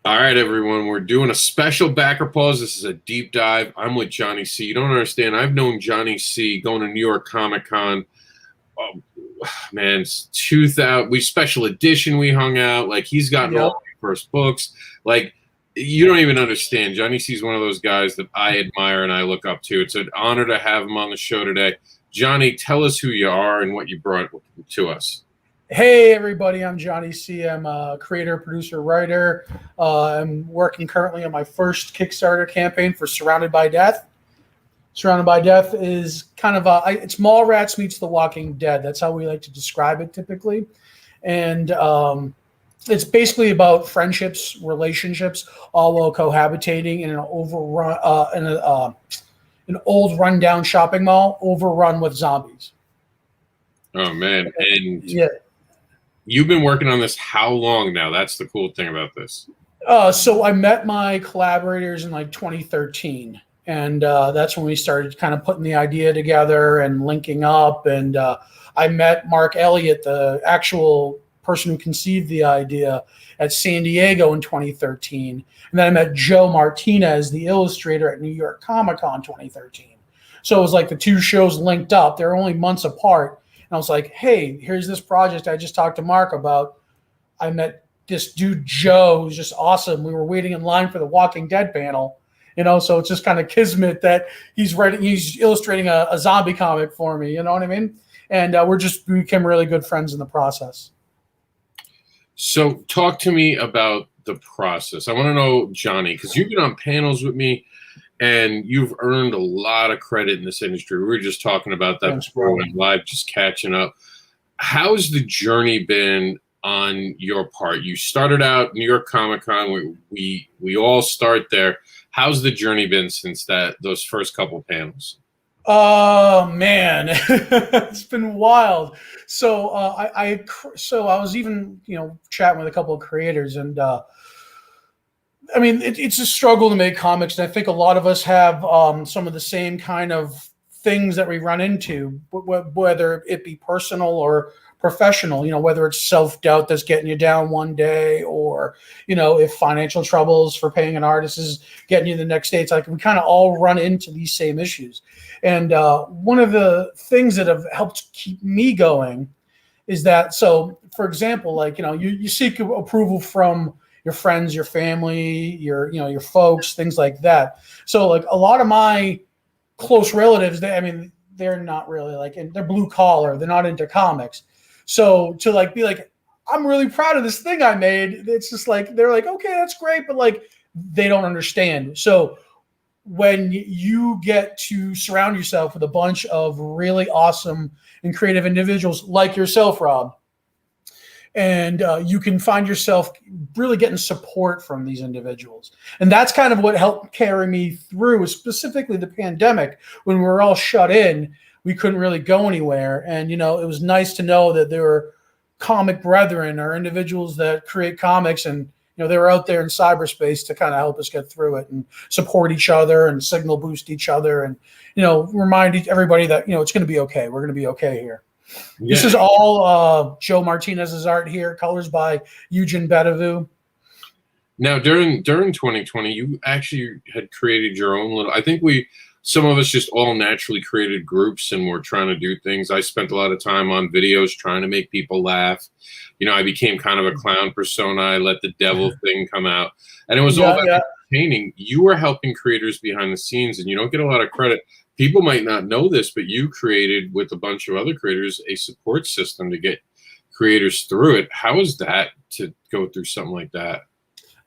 All right, everyone, we're doing a special backer pause. This is a deep dive. I'm with Johnny C. You don't understand. I've known Johnny C. going to New York Comic Con. Oh, man, it's 2000. We special edition. We hung out. Like, he's gotten all my first books. Like, you don't even understand. Johnny C. is one of those guys that I admire and I look up to. It's an honor to have him on the show today. Johnny, tell us who you are and what you brought to us. Hey, everybody, I'm Johnny C. I'm a creator, producer, writer. I'm working currently on my first Kickstarter campaign for Surrounded by Death. Surrounded by Death is kind of it's Mallrats meets The Walking Dead. That's how we like to describe it typically. And it's basically about friendships, relationships, all while cohabitating in an an old rundown shopping mall overrun with zombies. Oh, man. And yeah. You've been working on this how long now? That's the cool thing about this. So I met my collaborators in like 2013. And that's when we started kind of putting the idea together and linking up. And I met Mark Elliott, the actual person who conceived the idea, at San Diego in 2013. And then I met Joe Martinez, the illustrator, at New York Comic Con 2013. So it was like the two shows linked up. They're only months apart. And I was like, hey, here's this project I just talked to Mark about. I met this dude, Joe, who's just awesome. We were waiting in line for the Walking Dead panel, so it's just kind of kismet that he's illustrating a zombie comic for me, you know what I mean? And we became really good friends in the process. So talk to me about the process. I want to know, Johnny, because you've been on panels with me, and you've earned a lot of credit in this industry. We were just talking about that before we went live, just catching up. How's the journey been on your part? You started out New York Comic Con. We all start there. How's the journey been since those first couple panels? Oh man, it's been wild. So I was even chatting with a couple of creators, and I mean, it's a struggle to make comics, and I think a lot of us have some of the same kind of things that we run into, whether it be personal or professional, whether it's self-doubt that's getting you down one day, or, if financial troubles for paying an artist is getting you the next day. It's like we kind of all run into these same issues. And one of the things that have helped keep me going is that, so for example, like, you seek approval from your friends, your family, your folks, things like that. So like a lot of my close relatives, they're not really they're blue collar. They're not into comics. So to be like, I'm really proud of this thing I made. It's just like, they're like, okay, that's great. But they don't understand. So when you get to surround yourself with a bunch of really awesome and creative individuals like yourself, Rob, and you can find yourself really getting support from these individuals. And that's kind of what helped carry me through, specifically the pandemic. When we were all shut in, we couldn't really go anywhere. And, it was nice to know that there were comic brethren or individuals that create comics, and, they were out there in cyberspace to kind of help us get through it and support each other and signal boost each other and, remind everybody that, it's going to be okay. We're going to be okay here. Yeah. This is all Joe Martinez's art here, colors by Eugene Betavu. Now, during 2020, you actually had created your own little, I think some of us just all naturally created groups and were trying to do things. I spent a lot of time on videos trying to make people laugh. I became kind of a clown persona. I let the devil thing come out. And it was all about entertaining. You were helping creators behind the scenes, and you don't get a lot of credit. People might not know this, but you created, with a bunch of other creators, a support system to get creators through it. How is that to go through something like that?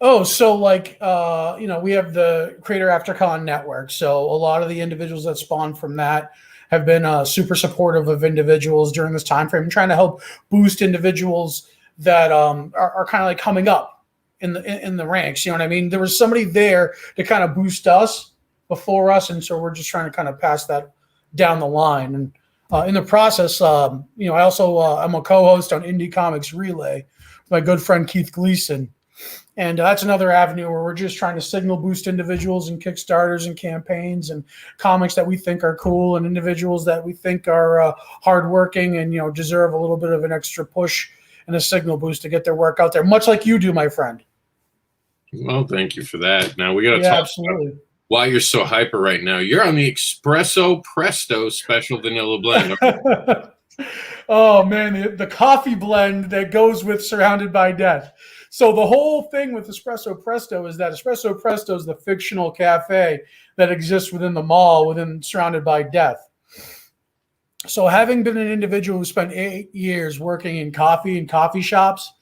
Oh, so we have the Creator After Con network. So a lot of the individuals that spawned from that have been super supportive of individuals during this time frame, trying to help boost individuals that are kind of coming up in the ranks. You know what I mean? There was somebody there to kind of boost us before us, and so we're just trying to kind of pass that down the line. And in the process, I also I'm a co-host on Indie Comics Relay with my good friend Keith Gleason. And that's another avenue where we're just trying to signal boost individuals and Kickstarters and campaigns and comics that we think are cool and individuals that we think are hardworking and, deserve a little bit of an extra push and a signal boost to get their work out there, much like you do, my friend. Well, thank you for that. Now we got to Yeah, talk absolutely. why you're so hyper right now. You're on the Espresso Presto Special Vanilla Blend. Oh man, the coffee blend that goes with Surrounded by Death. So the whole thing with Espresso Presto is that Espresso Presto is the fictional cafe that exists within the mall, within Surrounded by Death. So having been an individual who spent 8 years working in coffee and coffee shops,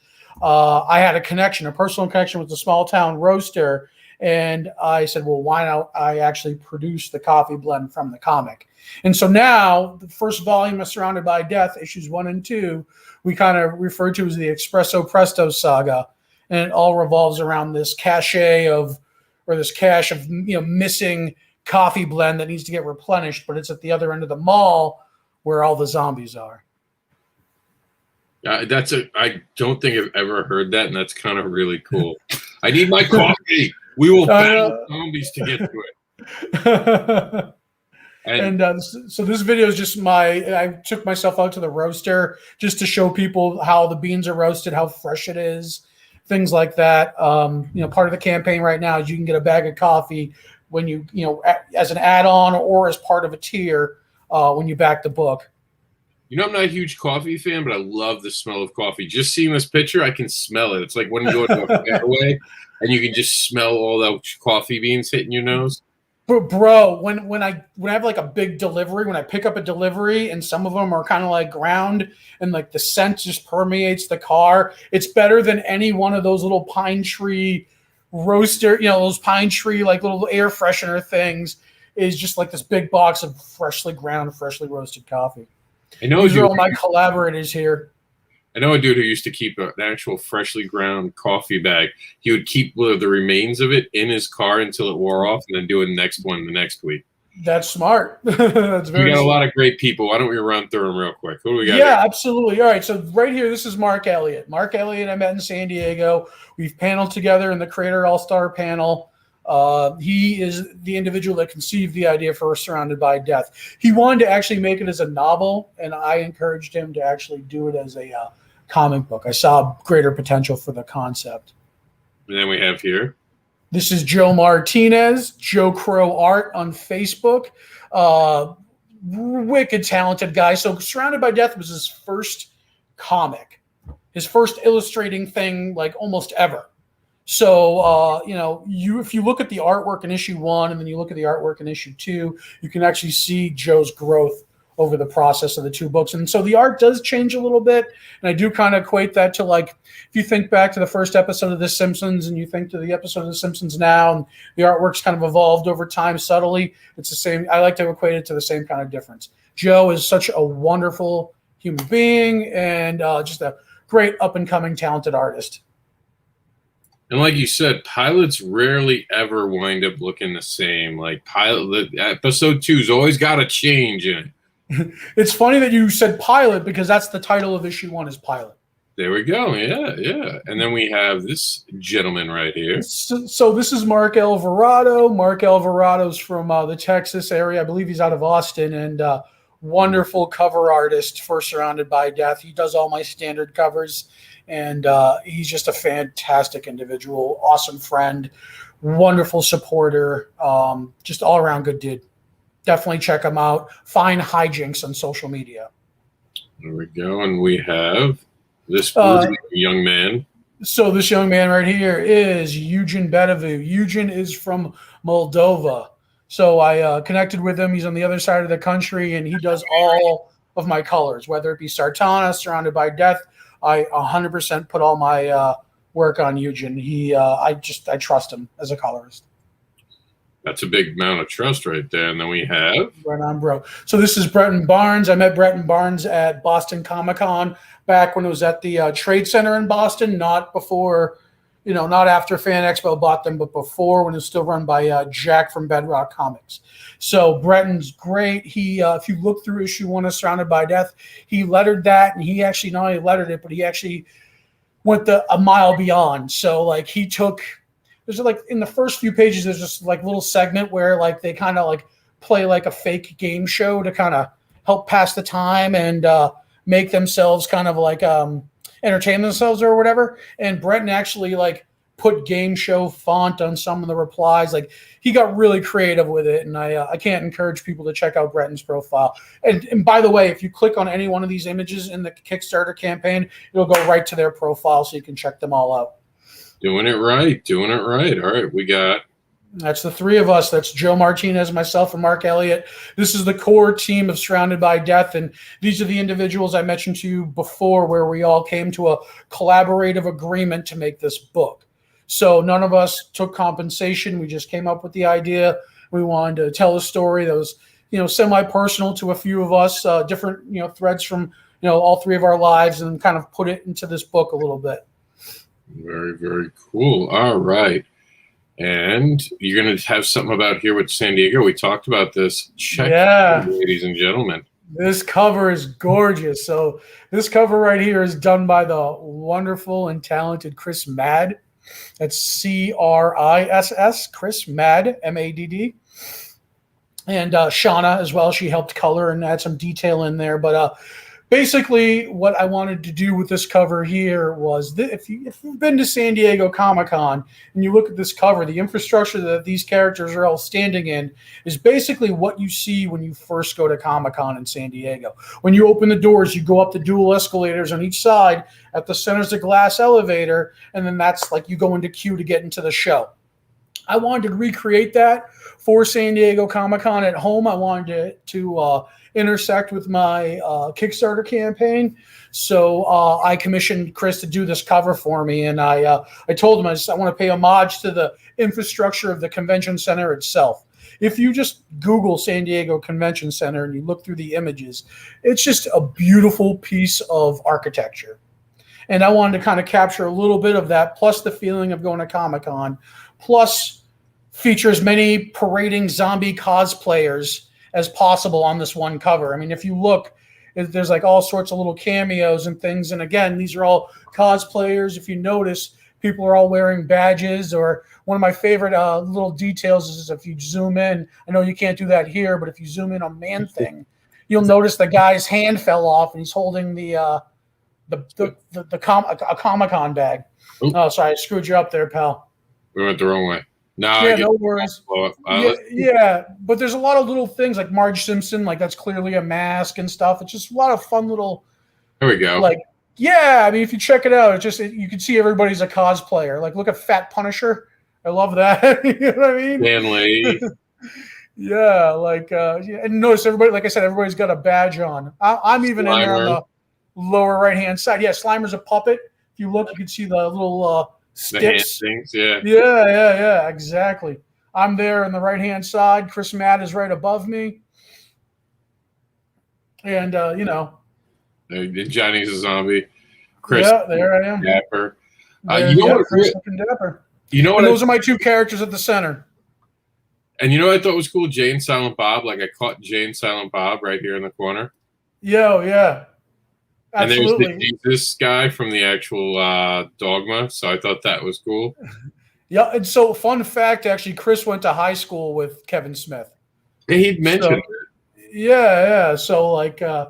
I had a connection, a personal connection with the small town roaster. And I said, well, why not I actually produce the coffee blend from the comic? And so now the first volume of Surrounded by Death, issues 1 and 2, we kind of refer to as the Espresso Presto saga. And it all revolves around this cache of missing coffee blend that needs to get replenished, but it's at the other end of the mall where all the zombies are. I don't think I've ever heard that, and that's kind of really cool. I need my coffee. We will battle zombies to get to it. So this video is just I took myself out to the roaster just to show people how the beans are roasted, how fresh it is, things like that. Part of the campaign right now is you can get a bag of coffee when as an add-on or as part of a tier when you back the book. I'm not a huge coffee fan, but I love the smell of coffee. Just seeing this picture, I can smell it. It's like when you go to a getaway and you can just smell all those coffee beans hitting your nose. Bro, when I have like a big delivery, when I pick up a delivery and some of them are kind of like ground and like the scent just permeates the car, it's better than any one of those little pine tree roaster, those pine tree like little air freshener things, is just like this big box of freshly ground, freshly roasted coffee. These are all my collaborators here. I know a dude who used to keep an actual freshly ground coffee bag. He would keep the remains of it in his car until it wore off and then do the next one the next week. That's smart. That's very We got smart. a lot of great people. Why don't we run through them real quick? Who do we got? Yeah, absolutely. All right. So right here, this is Mark Elliott. Mark Elliott I met in San Diego. We've paneled together in the Creator All-Star panel. He is the individual that conceived the idea for Surrounded by Death. He wanted to actually make it as a novel, and I encouraged him to actually do it as a comic book. I saw greater potential for the concept. And then we have here. This is Joe Martinez, Joe Crow Art on Facebook. Wicked talented guy. So Surrounded by Death was his first comic, his first illustrating thing like almost ever. So, if you look at the artwork in issue 1 and then you look at the artwork in issue 2, you can actually see Joe's growth over the process of the 2 books. And so the art does change a little bit. And I do kind of equate that to like, if you think back to the first episode of The Simpsons and you think to the episode of The Simpsons now, and the artwork's kind of evolved over time subtly, it's the same. I like to equate it to the same kind of difference. Joe is such a wonderful human being and just a great up-and-coming talented artist. And like you said, pilots rarely ever wind up looking the same. Like episode 2's always got a change in it. It's funny that you said pilot because that's the title of issue 1 is Pilot. There we go. Yeah. And then we have this gentleman right here. So this is Mark Alvarado. Mark Alvarado's from the Texas area. I believe he's out of Austin, and wonderful cover artist for Surrounded by Death. He does all my standard covers. And he's just a fantastic individual, awesome friend, wonderful supporter, just all around good dude. Definitely check him out. Fine hijinks on social media. There we go. And we have this young man. So this young man right here is Eugen Bedevu. Eugen is from Moldova. So I connected with him. He's on the other side of the country, and he does all of my colors, whether it be Sartana, Surrounded by Death. I 100% put all my work on Eugen. I trust him as a colorist. That's a big amount of trust right there. And then we have right on, bro. So this is Bretton Barnes. I met Bretton Barnes at Boston Comic-Con back when it was at the Trade Center in Boston, not before, not after Fan Expo bought them, but before when it was still run by Jack from Bedrock Comics. So Bretton's great. He, if you look through issue 1 of Surrounded by Death, he lettered that, and he actually not only lettered it, but he actually went a mile beyond. So like he took, there's like in the first few pages, there's just like little segment where like they kind of like play like a fake game show to kind of help pass the time and make themselves kind of like entertain themselves or whatever. And Bretton actually like put game show font on some of the replies. Like, he got really creative with it, and I can't encourage people to check out Breton's profile. And by the way, if you click on any one of these images in the Kickstarter campaign, it'll go right to their profile, so you can check them all out. Doing it right. Doing it right. All right, we got... That's the three of us. That's Joe Martinez, myself, and Mark Elliott. This is the core team of Surrounded by Death, and these are the individuals I mentioned to you before, where we all came to a collaborative agreement to make this book. So none of us took compensation. We just came up with the idea. We wanted to tell a story that was, semi-personal to a few of us, different, threads from, all three of our lives, and kind of put it into this book a little bit. Very, very cool. All right. And you're going to have something about here with San Diego. We talked about this. Check it out, ladies and gentlemen. This cover is gorgeous. So this cover right here is done by the wonderful and talented Chris Madd. That's C-R-I-S-S, Chris Madd, M-A-D-D. And Shauna as well. She helped color and add some detail in there. But basically, what I wanted to do with this cover here was if you've been to San Diego Comic-Con and you look at this cover, the infrastructure that these characters are all standing in is basically what you see when you first go to Comic-Con in San Diego. When you open the doors, you go up the dual escalators on each side. At the center is a glass elevator, and then that's like you go into queue to get into the show. I wanted to recreate that for San Diego Comic-Con at home. I wanted to intersect with my Kickstarter campaign. So I commissioned Chris to do this cover for me. And I told him I want to pay homage to the infrastructure of the convention center itself. If you just Google San Diego Convention Center and you look through the images, it's just a beautiful piece of architecture. And I wanted to kind of capture a little bit of that, plus the feeling of going to Comic-Con, plus feature as many parading zombie cosplayers as possible on this one cover. I mean, if you look, there's like all sorts of little cameos and things. And again, these are all cosplayers. If you notice, people are all wearing badges. Or one of my favorite little details is if you zoom in, I know you can't do that here, but if you zoom in on Man-Thing, you'll notice the guy's hand fell off and he's holding a Comic-Con bag. Oops. Oh, sorry, I screwed you up there, pal. We went the wrong way. No worries. Yeah, but there's a lot of little things like Marge Simpson, like that's clearly a mask and stuff. It's just a lot of fun little. There we go. Like, yeah, I mean, if you check it out, you can see everybody's a cosplayer. Like, look at Fat Punisher. I love that. You know what I mean? Stanley. Yeah, like, and notice everybody. Like I said, everybody's got a badge on. I'm even Slimer. In there on the lower right hand side. Yeah, Slimer's a puppet. If you look, you can see the little. Sticks. Things, yeah. Yeah, exactly. I'm there on the right-hand side. Chris Madd is right above me. And, Johnny's a zombie. Chris. Yeah, there I am. Dapper. Chris looking dapper. Those are my two characters at the center. And you know what I thought was cool? Jay and Silent Bob. Like, I caught Jay and Silent Bob right here in the corner. Yeah. Absolutely. And there's the Jesus guy from the actual Dogma, so I thought that was cool. Yeah, and so fun fact, actually, Chris went to high school with Kevin Smith. Yeah, he'd mentioned it. Yeah. So, like, I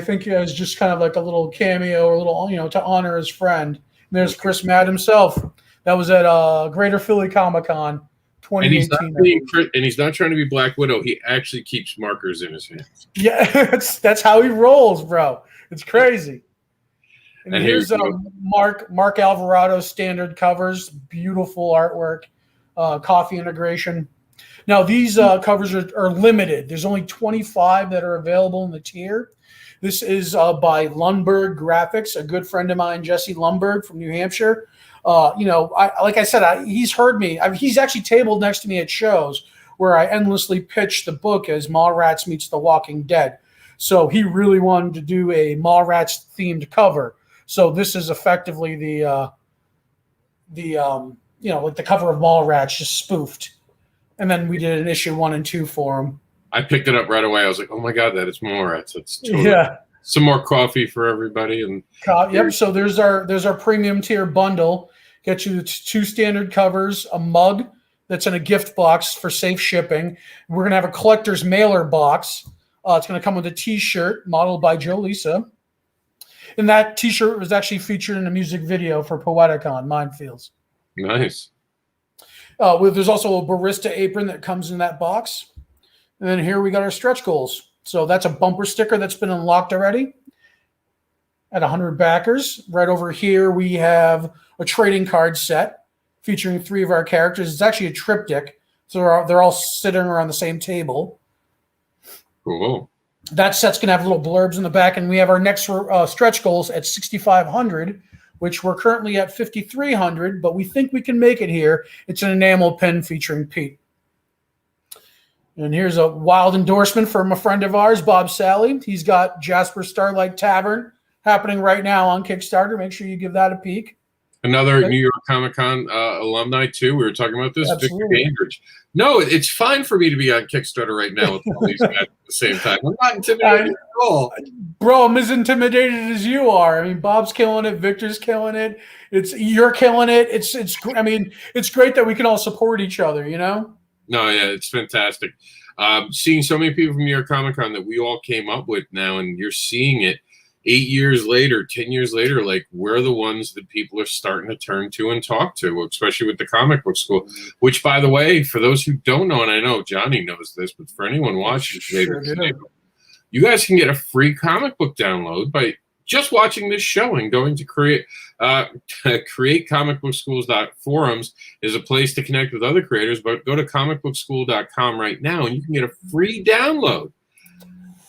think it was just kind of like a little cameo or a little, to honor his friend. And there's Chris Madd himself. That was at Greater Philly Comic-Con 2018. And he's not trying to be Black Widow. He actually keeps markers in his hands. Yeah, that's how he rolls, bro. It's crazy. And here's Mark Alvarado's standard covers, beautiful artwork, coffee integration. Now, these covers are limited. There's only 25 that are available in the tier. This is by Lundberg Graphics, a good friend of mine, Jesse Lundberg from New Hampshire. Like I said, he's heard me. He's actually tabled next to me at shows where I endlessly pitch the book as Mallrats meets The Walking Dead. So he really wanted to do a Mallrats themed cover. So this is effectively the cover of Mallrats just spoofed. And then we did an issue 1 and 2 for him. I picked it up right away. I was like, oh my God, that is Mallrats. That's totally some more coffee for everybody. And yep. So there's our premium tier bundle. Get you 2 standard covers, a mug that's in a gift box for safe shipping. We're gonna have a collector's mailer box. It's going to come with a T-shirt modeled by Joe Lisa. And that T-shirt was actually featured in a music video for Poeticon, Minefields. Nice. There's also a barista apron that comes in that box. And then here we got our stretch goals. So that's a bumper sticker that's been unlocked already at 100 backers. Right over here, we have a trading card set featuring 3 of our characters. It's actually a triptych. So they're all sitting around the same table. Cool. That set's going to have little blurbs in the back. And we have our next stretch goals at 6,500, which we're currently at 5,300, but we think we can make it here. It's an enamel pin featuring Pete. And here's a wild endorsement from a friend of ours, Bob Sally. He's got Jasper Starlight Tavern happening right now on Kickstarter. Make sure you give that a peek. Another New York Comic Con alumni, too. We were talking about this. Absolutely. Victor Dandridge. No, it's fine for me to be on Kickstarter right now with all these guys at the same time. I'm not intimidated at all. Bro, I'm as intimidated as you are. I mean, Bob's killing it. Victor's killing it. You're killing it. It's great that we can all support each other, you know? No, yeah, it's fantastic. Seeing so many people from New York Comic Con that we all came up with now, and you're seeing it 8 years later, 10 years later, like we're the ones that people are starting to turn to and talk to, especially with the comic book school, which, by the way, for those who don't know, and I know Johnny knows this, but for anyone watching later today, you guys can get a free comic book download by just watching this show and going to createmicbookschools.forums is a place to connect with other creators, but go to comicbookschool.com right now and you can get a free download.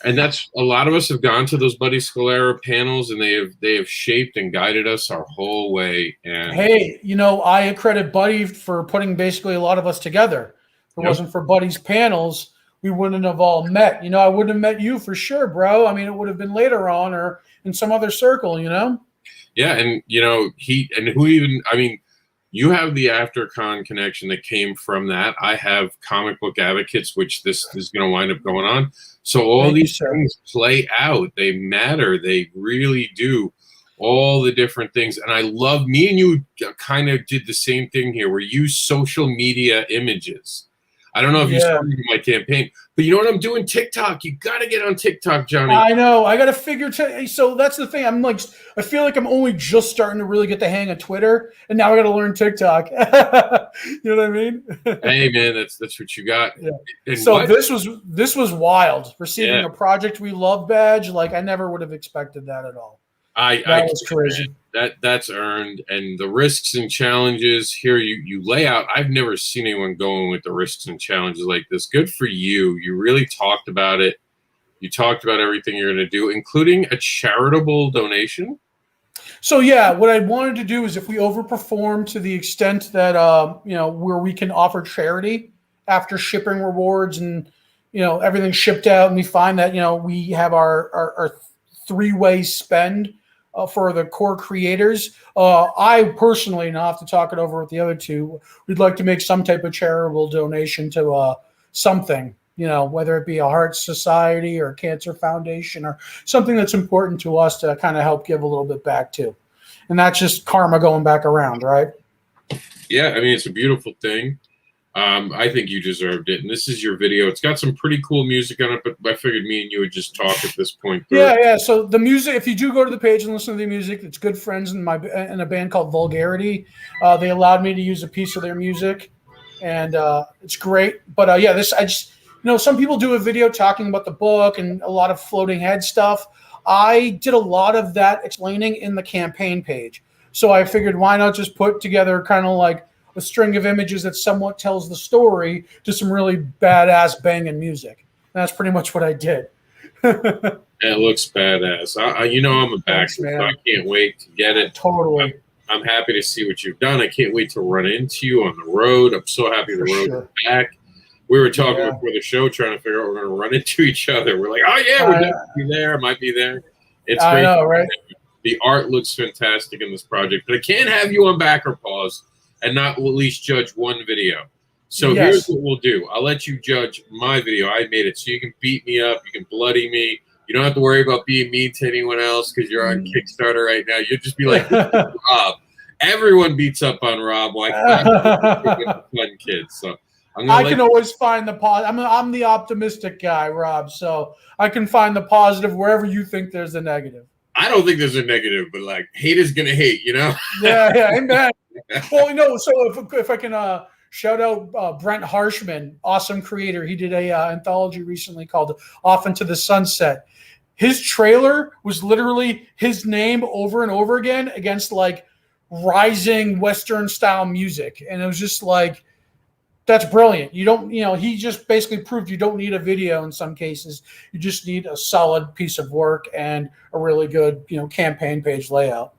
And that's a lot of us have gone to those Buddy Scalera panels, and they have shaped and guided us our whole way. And hey, you know, I credit Buddy for putting basically a lot of us together. If it wasn't for Buddy's panels, we wouldn't have all met. You know, I wouldn't have met you for sure, bro. I mean, it would have been later on or in some other circle, you know? Yeah, and you know, you have the AfterCon connection that came from that. I have Comic Book Advocates, which this is going to wind up going on. So all these things play out. They matter. They really do. All the different things. And I love, me and you kind of did the same thing here. We use social media images. I don't know if you saw my campaign, but you know what I'm doing? TikTok. You got to get on TikTok, Johnny. I know. I got to figure. So that's the thing. I feel like I'm only just starting to really get the hang of Twitter, and now I got to learn TikTok. You know what I mean? Hey, man, that's what you got. Yeah. So this was wild. Receiving a Project We Love badge, like I never would have expected that at all. That was crazy. That's earned, and the risks and challenges here you lay out. I've never seen anyone going with the risks and challenges like this. Good for you. You really talked about it. You talked about everything you're going to do, including a charitable donation. So yeah, what I wanted to do is if we overperform to the extent that where we can offer charity after shipping rewards and everything shipped out, and we find that we have our 3-way spend. For the core creators, I personally, and I'll have to talk it over with the other two, we'd like to make some type of charitable donation to something, whether it be a Heart Society or Cancer Foundation or something that's important to us to kind of help give a little bit back to. And that's just karma going back around, right? Yeah, I mean, it's a beautiful thing. I think you deserved it. And this is your video. It's got some pretty cool music on it, but I figured me and you would just talk at this point. Yeah. So the music, if you do go to the page and listen to the music, it's good friends in a band called Vulgarity. They allowed me to use a piece of their music, and it's great. But some people do a video talking about the book and a lot of floating head stuff. I did a lot of that explaining in the campaign page. So I figured, why not just put together kind of like a string of images that somewhat tells the story to some really badass banging music. And that's pretty much what I did. It looks badass. I'm a backer, so I can't wait to get it. Totally. I'm happy to see what you've done. I can't wait to run into you on the road. I'm so happy the road is back. We were talking before the show, trying to figure out we're going to run into each other. We're like, oh yeah, we're definitely there. I might be there. It's great. I know, right? The art looks fantastic in this project, but I can't have you on Backer Pause and not at least judge one video. So here's what we'll do. I'll let you judge my video. I made it so you can beat me up. You can bloody me. You don't have to worry about being mean to anyone else because you're on Kickstarter right now. You'll just be like, Rob. Everyone beats up on Rob. Like, I'm a fun kid. So I can always find the positive. I'm the optimistic guy, Rob. So I can find the positive wherever you think there's a negative. I don't think there's a negative, but like hate is gonna hate, you know? Yeah, amen. Well, so if I can shout out Brent Harshman, awesome creator. He did a anthology recently called Off Into the Sunset. His trailer was literally his name over and over again against like rising Western style music. And it was just like, that's brilliant. You don't, he just basically proved you don't need a video in some cases. You just need a solid piece of work and a really good, campaign page layout.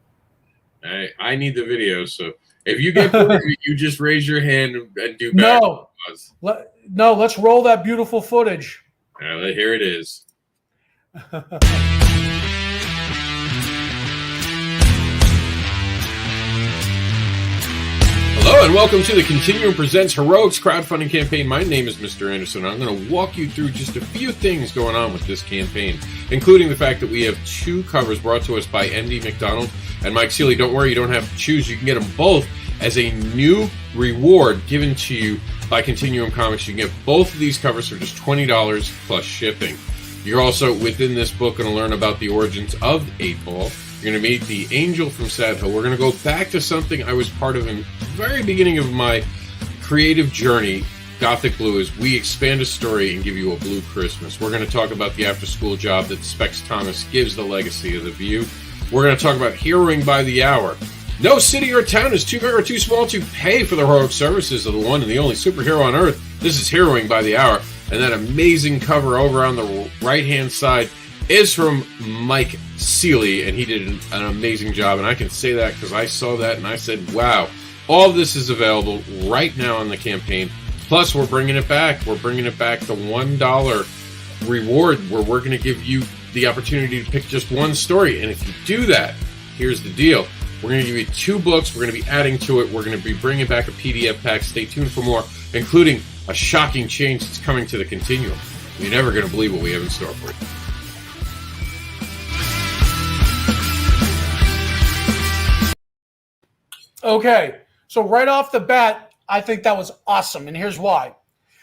I need the video. So if you get bored, you just raise your hand and do back. No, let's roll that beautiful footage. Here it is. Hello and welcome to the Continuum Presents Heroics Crowdfunding Campaign. My name is Mr. Anderson. I'm going to walk you through just a few things going on with this campaign, including the fact that we have 2 covers brought to us by MD McDonald and Mike Seeley. Don't worry, you don't have to choose. You can get them both as a new reward given to you by Continuum Comics. You can get both of these covers for just $20 plus shipping. You're also, within this book, going to learn about the origins of 8-Ball. You're going to meet the Angel from Sad Hill. We're going to go back to something I was part of in the very beginning of my creative journey, Gothic Blue, as we expand a story and give you a blue Christmas. We're going to talk about the after-school job that Specs Thomas gives the legacy of the View. We're going to talk about Heroing by the Hour. No city or town is too big or too small to pay for the heroic services of the one and the only superhero on Earth. This is Heroing by the Hour. And that amazing cover over on the right-hand side is from Mike Seeley, and he did an amazing job. And I can say that because I saw that and I said, wow, all of this is available right now on the campaign. Plus, we're bringing it back. We're bringing it back the $1 reward where we're going to give you the opportunity to pick just one story. And if you do that, here's the deal. We're going to give you 2 books. We're going to be adding to it. We're going to be bringing back a PDF pack. Stay tuned for more, including a shocking change that's coming to the Continuum. You're never going to believe what we have in store for you. Okay, so right off the bat, I think that was awesome, and here's why.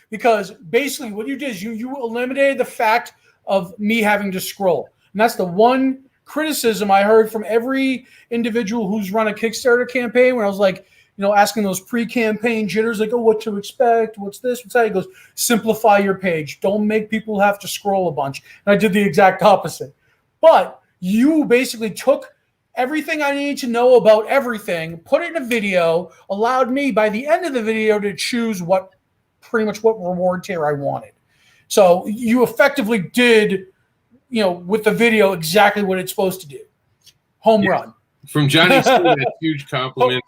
Because basically what you did is you eliminated the fact of me having to scroll. And that's the one criticism I heard from every individual who's run a Kickstarter campaign where I was like, asking those pre-campaign jitters, like, oh, what to expect, what's this, what's that? He goes, simplify your page. Don't make people have to scroll a bunch. And I did the exact opposite. But you basically took everything I needed to know about everything, put it in a video, allowed me by the end of the video to choose pretty much what reward tier I wanted. So you effectively did, with the video exactly what it's supposed to do. Home run. From Johnny, that's huge compliments.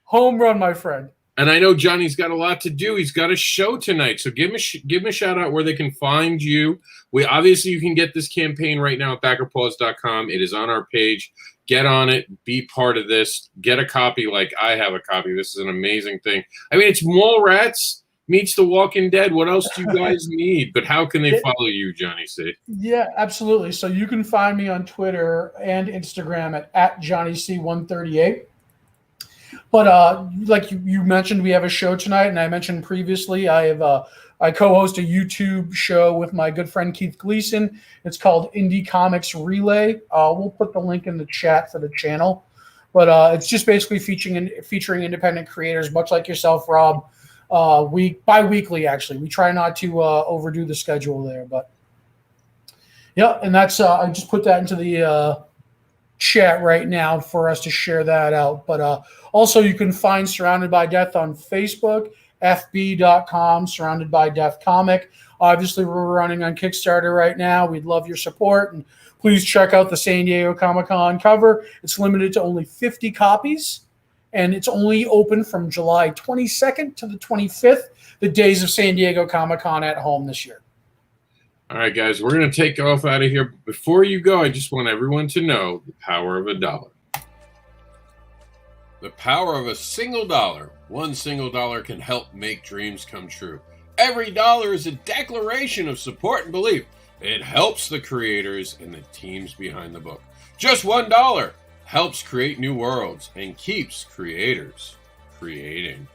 Home run, my friend. And I know Johnny's got a lot to do. He's got a show tonight. So give him a shout out where they can find you. You can get this campaign right now at backerpaws.com. It is on our page. Get on it. Be part of this. Get a copy like I have a copy. This is an amazing thing. I mean, it's Mallrats meets The Walking Dead. What else do you guys need? But how can they follow you, Johnny C? Yeah, absolutely. So you can find me on Twitter and Instagram at JohnnyC138. But like you mentioned, we have a show tonight, and I mentioned previously I co-host a YouTube show with my good friend Keith Gleason. It's called Indie Comics Relay. We'll put the link in the chat for the channel. But it's just basically featuring independent creators, much like yourself, Rob. Bi-weekly, actually. We try not to overdo the schedule there. But yeah, and that's I just put that into the chat right now for us to share that out. But also you can find Surrounded by Death on Facebook, fb.com, Surrounded by Death Comic. Obviously, we're running on Kickstarter right now. We'd love your support. And please check out the San Diego Comic-Con cover. It's limited to only 50 copies. And it's only open from July 22nd to the 25th, the days of San Diego Comic-Con at home this year. All right, guys, we're going to take off out of here. Before you go, I just want everyone to know the power of $1. The power of a single dollar. One single dollar can help make dreams come true. Every dollar is a declaration of support and belief. It helps the creators and the teams behind the book. Just $1 helps create new worlds and keeps creators creating.